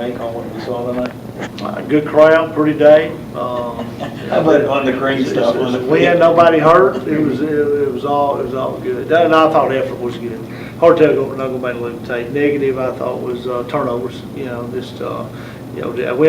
make on what we saw tonight? Good crowd, pretty day. How about on the green stuff? We had nobody hurt. It was all good. And I thought effort was good. Hard to tell, not going back and look at the tape. Negative, I thought, was turnovers. We hadn't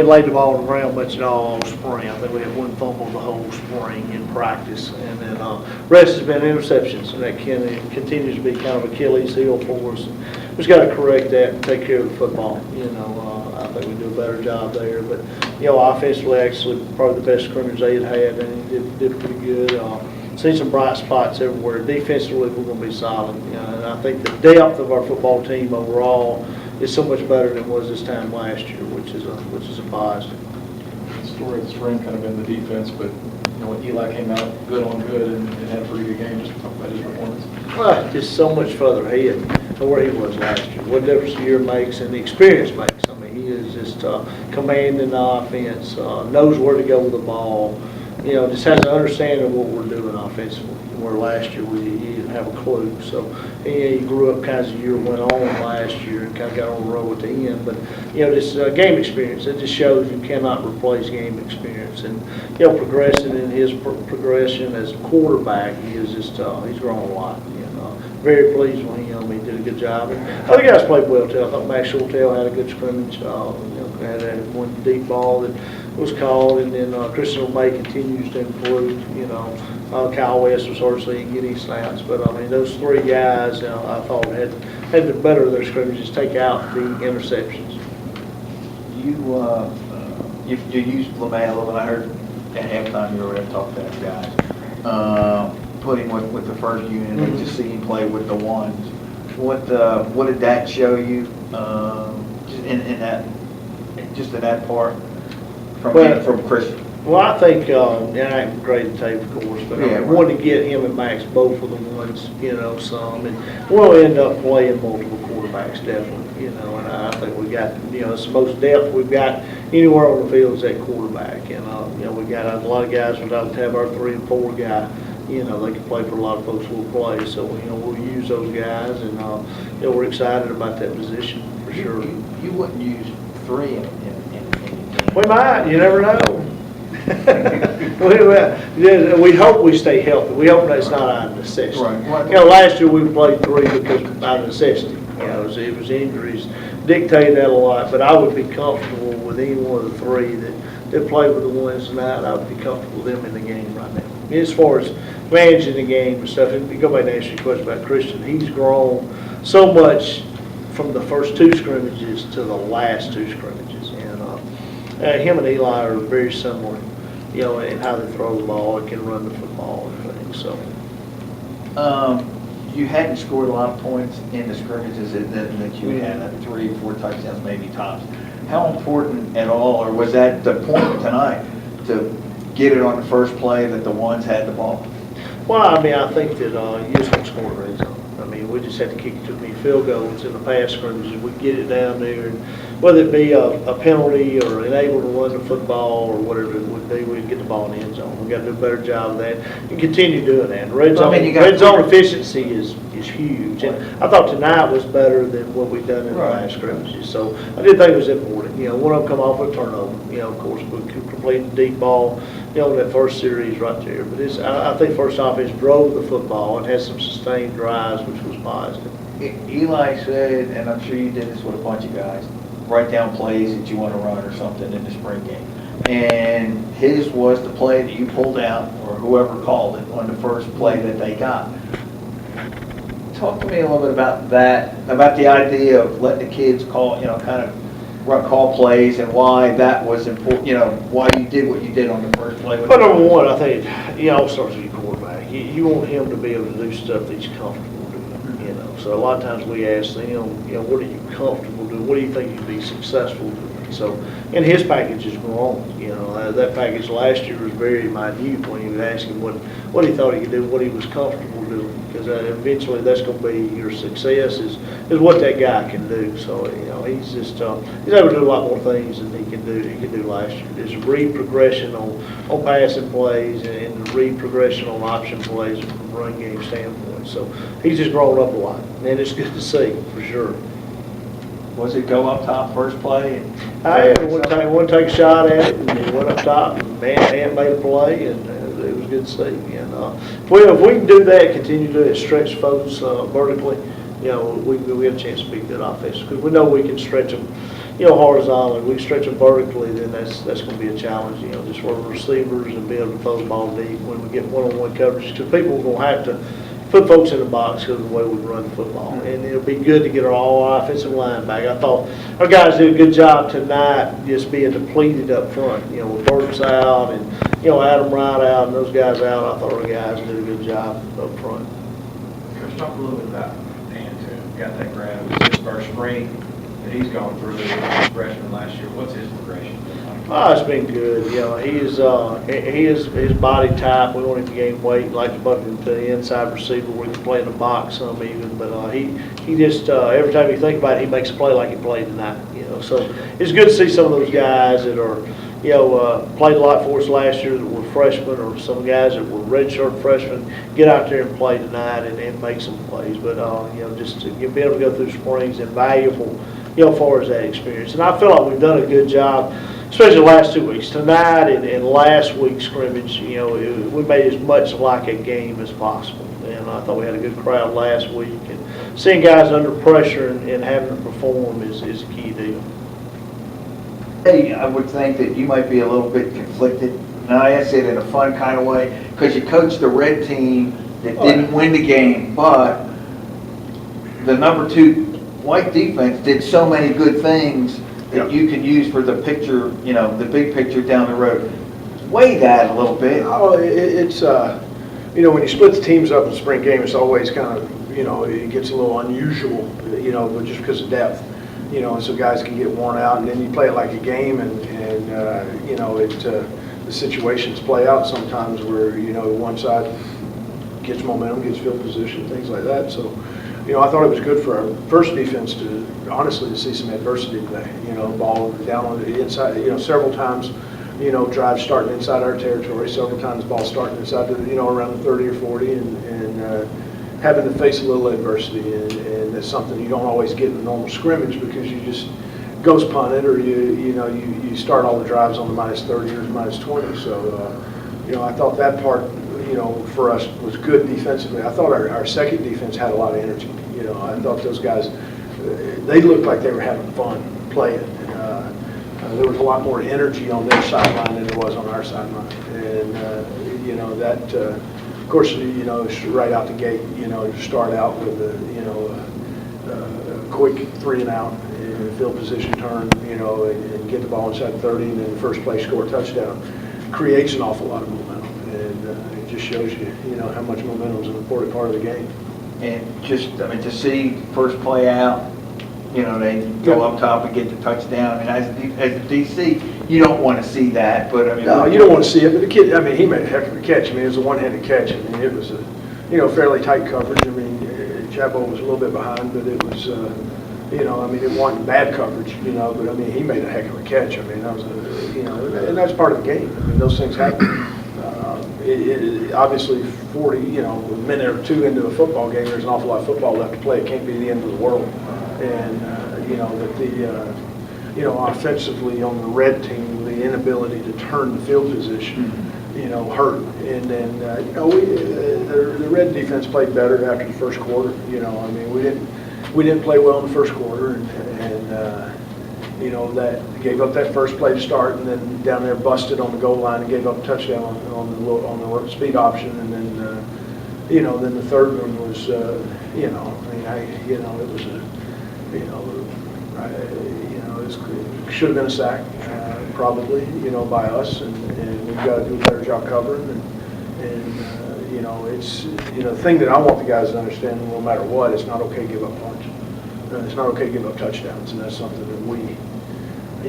laid the ball on the ground much at all spring. I think we had one fumble the whole spring in practice, and then rest has been interceptions, and that continues to be kind of Achilles heel for us. We just got to correct that and take care of the football. I think we do a better job there. But offensively, actually, probably the best scrimmage they had, and he did pretty good. See some bright spots everywhere. Defensively, we're going to be solid. And I think the depth of our football team overall is so much better than it was this time last year, which is a positive. The story of the spring kind of been the defense, but when Eli came out good on good and had a pretty good game, just talk about his performance. Well, just so much further ahead than where he was last year. What difference a year makes and the experience makes. I mean, he is just commanding the offense, knows where to go with the ball. Just has an understanding of what we're doing offensively. Where last year he didn't have a clue. So he grew up kind of as the year went on last year and kind of got on the road at the end. But this game experience, it just shows you cannot replace game experience. And progressing in his progression as a quarterback, he is just he's grown a lot. Very pleased with him. He did a good job. And other guys played well too. I thought Max Shortell had a good scrimmage. Had one deep ball that was called, and then Christian O'May continues to improve. Kyle West was hard to see get his snaps, but I mean those three guys, I thought had the better of their scrimmages, take out the interceptions. You used LeMay a little bit. I heard at halftime you were going to talk to that guy. Put him with the first unit and just see him play with the ones. What did that show you in that part from Christian? Well, I think, and I can grade the tape, of course, but I wanted to get him and Max both of the ones, some, and we'll end up playing multiple quarterbacks, definitely, and I think we got, it's the most depth we've got anywhere on the field is at quarterback, and we got a lot of guys without to have our 3 and 4 guy. They can play for a lot of folks we'll play, so, we'll use those guys, and, we're excited about that position, for sure. You wouldn't use 3 in We might, you never know. We hope we stay healthy. We hope that's not out of necessity. Right. Last year we played 3 because out of necessity. It was injuries dictated that a lot, but I would be comfortable with any one of the 3 that play with the ones tonight. I would be comfortable with them in the game right now. As far as managing the game and stuff, and you go back and ask your question about Christian, he's grown so much from the first 2 scrimmages to the last 2 scrimmages, and him and Eli are very similar, in how they throw the ball and can run the football and things. So, you hadn't scored a lot of points in the scrimmages that you had, 3 or 4 touchdowns, maybe tops. How important at all, or was that the point tonight to get it on the first play that the ones had the ball? Well, I mean, I think that you just don't score the red zone. I mean, we just have to kick it to many field goals in the pass scrimmages. We get it down there, and whether it be a penalty or unable to run the football or whatever it would be, we get the ball in the end zone. We got to do a better job of that and continue doing that. Red zone efficiency is huge, and I thought tonight was better than what we've done in the last scrimmages. So I did think it was important. One of them come off with a turnover. Of course, we completed the deep ball. That first series right there. But I think first offense drove the football and had some sustained drives, which was positive. Eli said, and I'm sure you did this with a bunch of guys, write down plays that you want to run or something in the spring game. And his was the play that you pulled out, or whoever called it, on the first play that they got. Talk to me a little bit about that, about the idea of letting the kids call, kind of call plays and why that was important, why you did what you did on the first play. But number one, I think it all starts with your quarterback. You want him to be able to do stuff that he's comfortable doing, So a lot of times we ask them, what are you comfortable doing? What do you think you'd be successful doing? So, and his package has grown. That package last year was very minute when you would ask him what he thought he could do, what he was comfortable doing. Because eventually that's going to be your success is what that guy can do. So he's just he's able to do a lot more things than he can do last year. There's read progression on passing plays and read progression on option plays from a run game standpoint. So he's just grown up a lot, and it's good to see for sure. Was it go up top first play? And I want to take a shot at it, and he went up top, and Ant made a play, and it was good to see. And if we can do that, continue to do it, stretch folks vertically, you know, we have a chance to beat that offense, because we know we can stretch them, you know, horizontally. We stretch them vertically, then that's going to be a challenge, you know, just for receivers and be able to throw the ball deep when we get one-on-one coverage, because people are going to have to put folks in the box because of the way we run the football. And it'll be good to get our all offensive line back. I thought our guys did a good job tonight just being depleted up front. You know, with Burks out and, you know, Adam Wright out and those guys out, I thought our guys did a good job up front. Coach, talk a little bit about Dan, too. Got that grad. It was his first spring that he's gone through as a freshman last year. What's his progression been like? Oh, it's been good. You know, he is his body type. We want him to gain weight, like to buck him to the inside receiver. We can play in the box some even, but he just every time you think about it, he makes a play like he played tonight. You know, so it's good to see some of those guys that are, you know, played a lot for us last year that were freshmen, or some guys that were redshirt freshmen, get out there and play tonight and make some plays. But you know, just to be able to go through springs, invaluable, you know, as far as that experience. And I feel like we've done a good job, especially the last 2 weeks. Tonight and last week's scrimmage, you know, we made as much like a game as possible. And I thought we had a good crowd last week. And seeing guys under pressure and having to perform is a key deal. Hey, I would think that you might be a little bit conflicted. And I ask it in a fun kind of way, because you coached the red team that didn't win the game, but the number 2 white defense did so many good things that you can use for the picture, you know, the big picture down the road. Weigh that a little bit. Oh, it's you know, when you split the teams up in the spring game, it's always kind of, you know, it gets a little unusual, you know, but just because of depth, you know, and so guys can get worn out, and then you play it like a game, and you know, the situations play out sometimes where, you know, one side gets momentum, gets field position, things like that. So, you know, I thought it was good for our first defense to, honestly, to see some adversity today. You know, ball down on the inside, you know, several times, you know, drives starting inside our territory, several times ball starting inside, you know, around the 30 or 40, and having to face a little adversity. And that's something you don't always get in a normal scrimmage, because you just ghost punt it, or you start all the drives on the minus 30 or minus 20. So, you know, I thought that part, you know, for us was good defensively. I thought our second defense had a lot of energy. You know, I thought those guys, they looked like they were having fun playing. There was a lot more energy on their sideline than there was on our sideline. And, you know, that, of course, you know, right out the gate, you know, you start out with a quick 3 and out, and field position turn, you know, and get the ball inside 30, and then the first play score a touchdown, creates an awful lot of momentum. And it just shows you, you know, how much momentum is an important part of the game. And just, I mean, to see first play out, you know, they go up top and get the touchdown. And as a DC, you don't want to see that, but I mean. No, you don't want to see it, but the kid, I mean, he made a heck of a catch. I mean, it was a one-handed catch. I mean, it was a, you know, fairly tight coverage. I mean, Chapel was a little bit behind, but it was, you know, I mean, it wasn't bad coverage, you know, but I mean, he made a heck of a catch. I mean, that was a, you know, and that's part of the game. I mean, those things happen. Obviously 40, you know, a minute or 2 into a football game, there's an awful lot of football left to play. It can't be the end of the world. And, you know, that the, you know, offensively on the red team, the inability to turn the field position, you know, hurt. And then, you know, the red defense played better after the first quarter. You know, I mean, we didn't play well in the first quarter, and you know, that gave up that first play to start, and then down there busted on the goal line and gave up a touchdown on the speed option, and then you know, then the third one was you know, I mean, you know, it was a, you know, it should have been a sack, probably, you know, by us, and we've got to do a better job covering, and you know, it's, you know, the thing that I want the guys to understand, no matter what, it's not okay to give up punts. It's not okay to give up touchdowns, and that's something that we,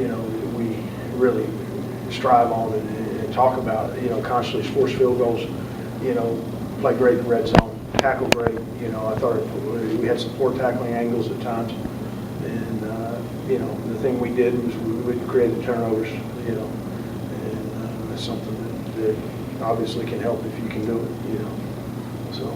you know, we really strive on and talk about. You know, constantly force field goals. You know, play great in the red zone, tackle great. You know, I thought we had some poor tackling angles at times, and you know, the thing we did was we created turnovers. You know, and that's something that obviously can help if you can do it. You know, so.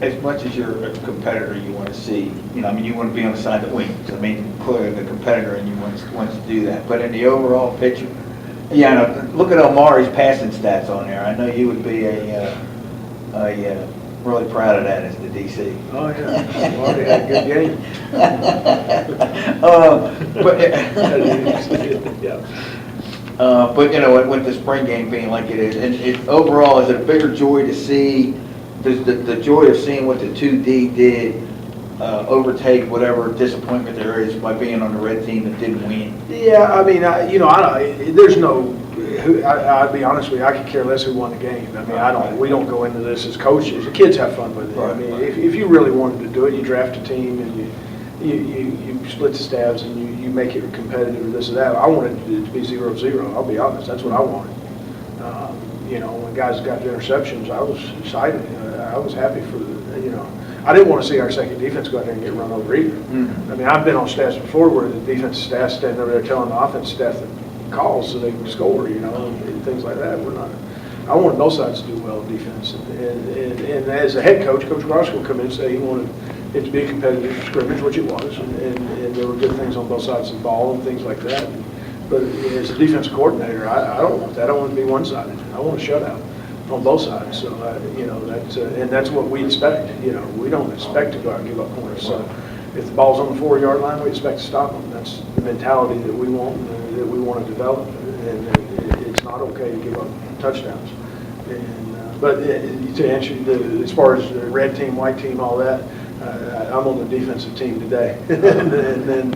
as much as you're a competitor, you want to see, you know, I mean, you want to be on the side that wins. I mean, clearly the competitor and you want to do that. But in the overall picture, yeah, no, look at Omari's passing stats on there. I know you would be really proud of that as the DC. Oh, yeah. Marty had a good game. But, you know, with the spring game being like it is, and overall, is it a bigger joy to see, does the joy of seeing what the 2D did overtake whatever disappointment there is by being on the red team that didn't win? Yeah, I mean, there's no, I'll be honest with you, I could care less who won the game. I mean, we don't go into this as coaches. The kids have fun with it. I mean, if you really wanted to do it, you draft a team and you split the stabs and you make it competitive or this or that. I wanted it to be 0-0. I'll be honest, that's what I wanted. You know, when guys got the interceptions, I was excited. I was happy for the, you know. I didn't want to see our second defense go out there and get run over either. I mean, I've been on staffs before where the defense staff standing over there telling the offense staff that calls so they can score, you know, and things like that. I wanted both sides to do well in defense. And as a head coach, Coach Ross will come in and say he wanted it to be a competitive scrimmage, which it was, and there were good things on both sides of the ball and things like that. But as a defensive coordinator, I don't want that. I don't want it to be one-sided. I want a shutout on both sides. So, you know, and that's what we expect. You know, we don't expect to go out and give up points. So if the ball's on the 4-yard line, we expect to stop them. That's the mentality that we want, that we want to develop. And it's not okay to give up touchdowns. But to answer as far as the red team, white team, all that, I'm on the defensive team today. and then,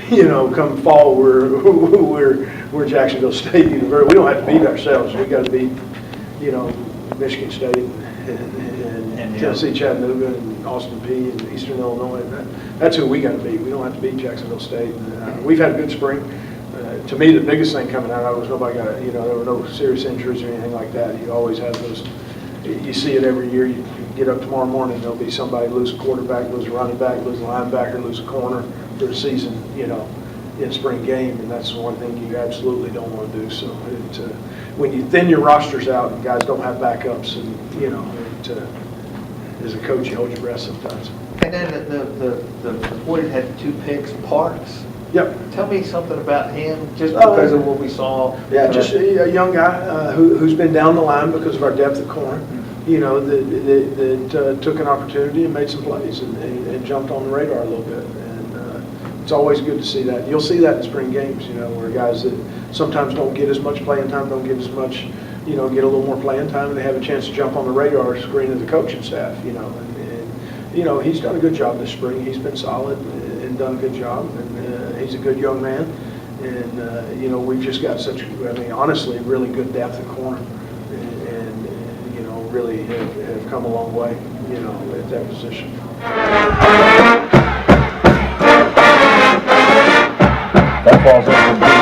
you know, come fall, we're Jacksonville State University. We don't have to beat ourselves. We got to beat, you know, Michigan State and Tennessee Chattanooga and Austin Peay and Eastern Illinois. That's who we got to beat. We don't have to beat Jacksonville State. We've had a good spring. To me, the biggest thing coming out of it was nobody got, you know, there were no serious injuries or anything like that. You always have those. You see it every year. You get up tomorrow morning, there'll be somebody lose a quarterback, lose a running back, lose a linebacker, lose a corner for the season, you know, in spring game, and that's the one thing you absolutely don't want to do. So when you thin your rosters out and guys don't have backups, and, you know, as a coach, you hold your breath sometimes. And then the boy that had 2 picks, Parks. Yep. Tell me something about him, just because of what we saw. Yeah, just a young guy who's been down the line because of our depth at corner. You know, that took an opportunity and made some plays and jumped on the radar a little bit. And it's always good to see that. You'll see that in spring games, you know, where guys that sometimes don't get as much playing time, don't get as much, you know, get a little more playing time, and they have a chance to jump on the radar screen of the coaching staff, you know. And you know, he's done a good job this spring. He's been solid and done a good job. And he's a good young man. And, you know, we've just got such, I mean, honestly, really good depth at corner. And you know, really have come a long way, you know, at that position. That ball's up for